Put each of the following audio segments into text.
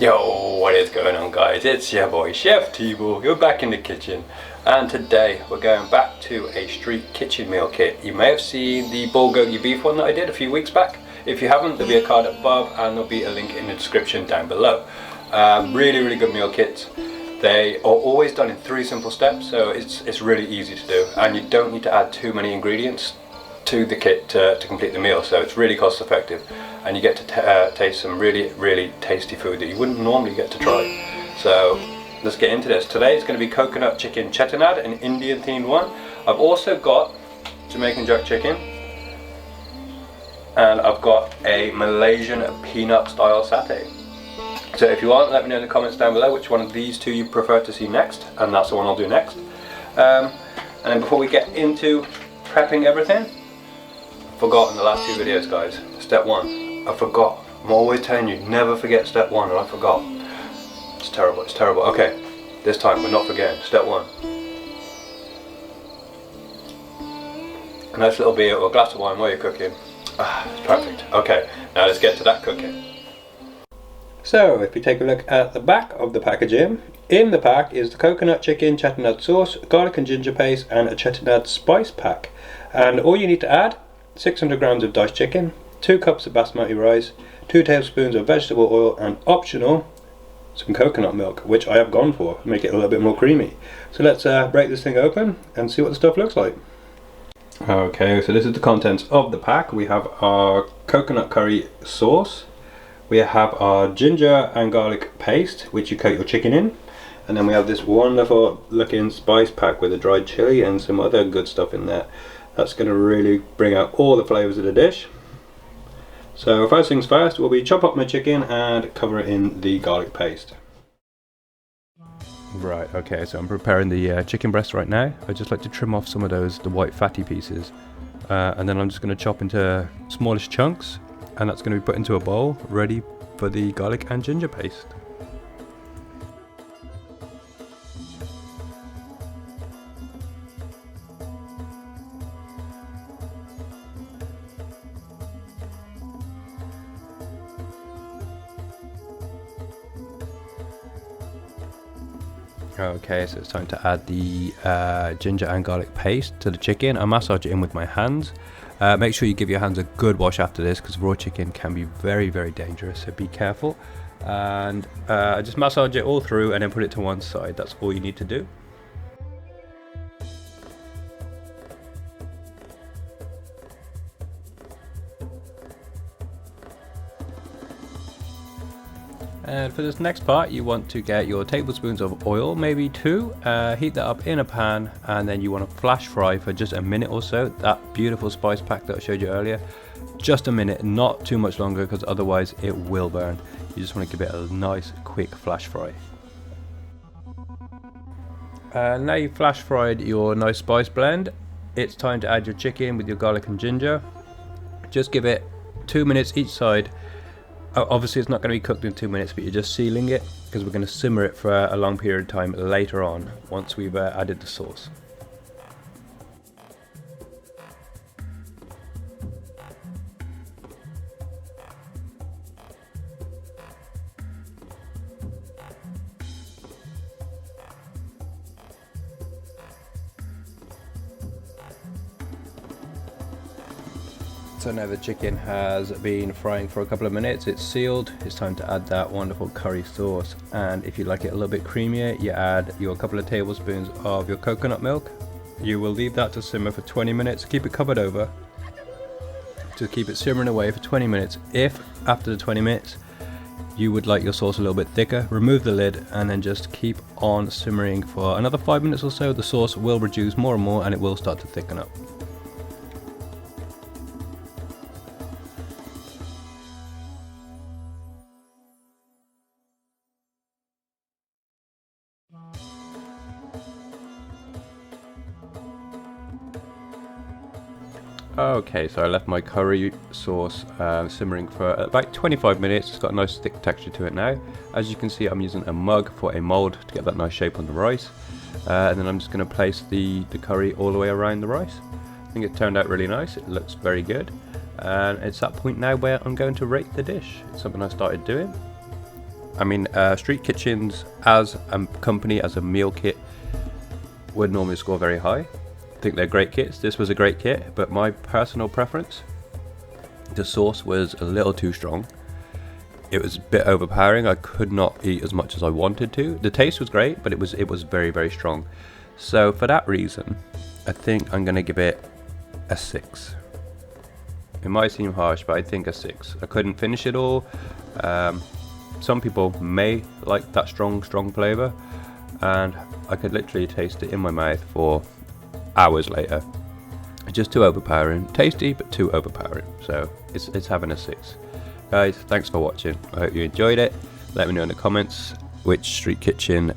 Yo, what is going on, guys? It's your boy Chef T-Ball. You're back in the kitchen, and today we're going back to a street kitchen meal kit. You may have seen the bulgogi beef one that I did a few weeks back. If you haven't, there'll be a card above and there'll be a link in the description down below. Really good meal kits. They are always done in 3 simple steps, so it's really easy to do, and you don't need to add too many ingredients to the kit to complete the meal, so it's really cost effective, and you get to taste some really tasty food that you wouldn't normally get to try. So let's get into this. Today it's going to be coconut chicken CHETTINAD, an Indian themed one. I've also got Jamaican jerk chicken, and I've got a Malaysian peanut style satay. So if you want, let me know in the comments down below which one of these two you prefer to see next, and that's the one I'll do next. And then before we get into prepping everything, I forgot in the last 2 videos, guys. Step 1, I forgot. I'm always telling you, never forget step 1, and I forgot. It's terrible, it's terrible. Okay, this time we're not forgetting. Step 1. A nice little beer or a glass of wine while you're cooking. It's perfect. Okay, now let's get to that cooking. So if we take a look at the back of the packaging, in the pack is the coconut chicken CHETTINAD sauce, garlic and ginger paste, and a CHETTINAD spice pack. And all you need to add: 600 grams of diced chicken, 2 cups of basmati rice, 2 tablespoons of vegetable oil, and optional, some coconut milk, which I have gone for to make it a little bit more creamy. So let's break this thing open and see what the stuff looks like. Okay, so this is the contents of the pack. We have our coconut curry sauce, we have our ginger and garlic paste, which you coat your chicken in, and then we have this wonderful looking spice pack with a dried chili and some other good stuff in there. That's going to really bring out all the flavours of the dish. So first things first, will be chop up my chicken and cover it in the garlic paste. Right, okay, so I'm preparing the chicken breast right now. I just like to trim off some of the white fatty pieces, and then I'm just going to chop into smallish chunks, and that's going to be put into a bowl ready for the garlic and ginger paste. Okay, so it's time to add the ginger and garlic paste to the chicken. I massage it in with my hands. Make sure you give your hands a good wash after this, because raw chicken can be very dangerous, so be careful. And just massage it all through and then put it to one side. That's all you need to do. And for this next part, you want to get your tablespoons of oil, maybe 2, heat that up in a pan, and then you want to flash fry for just a minute or so that beautiful spice pack that I showed you earlier. Just a minute, not too much longer, because otherwise it will burn. You just want to give it a nice quick flash fry. Now you've flash fried your nice spice blend, it's time to add your chicken with your garlic and ginger. Just give it 2 minutes each side. Obviously it's not going to be cooked in 2 minutes, but you're just sealing it, because we're going to simmer it for a long period of time later on once we've added the sauce. So now the chicken has been frying for a couple of minutes, it's sealed, it's time to add that wonderful curry sauce. And if you like it a little bit creamier, you add your couple of tablespoons of your coconut milk. You will leave that to simmer for 20 minutes, keep it covered over. Just keep it simmering away for 20 minutes. If after the 20 minutes you would like your sauce a little bit thicker, remove the lid and then just keep on simmering for another 5 minutes or so. The sauce will reduce more and more and it will start to thicken up. Okay, so I left my curry sauce simmering for about 25 minutes. It's got a nice thick texture to it now. As you can see, I'm using a mug for a mold to get that nice shape on the rice. And then I'm just going to place the curry all the way around the rice. I think it turned out really nice, it looks very good. And it's that point now where I'm going to rate the dish. It's something I started doing. I mean, Street Kitchens as a company, as a meal kit, would normally score very high. I think they're great kits. This was a great kit, but my personal preference, the sauce was a little too strong. It was a bit overpowering. I could not eat as much as I wanted to. The taste was great, but it was very, very strong. So for that reason, I think I'm gonna give it a 6. It might seem harsh, but I think a 6. I couldn't finish it all. Some people may like that strong flavor, and I could literally taste it in my mouth for hours later. It's just too overpowering. Tasty, but too overpowering. So it's having a 6. Guys, thanks for watching. I hope you enjoyed it. Let me know in the comments which Street Kitchen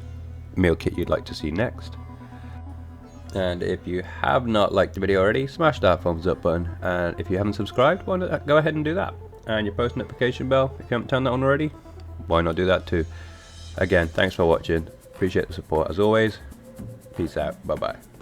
meal kit you'd like to see next. And if you have not liked the video already, smash that thumbs up button. And if you haven't subscribed, why not go ahead and do that. And your post notification bell, if you haven't turned that on already, why not do that too. Again, thanks for watching. Appreciate the support as always. Peace out. Bye bye.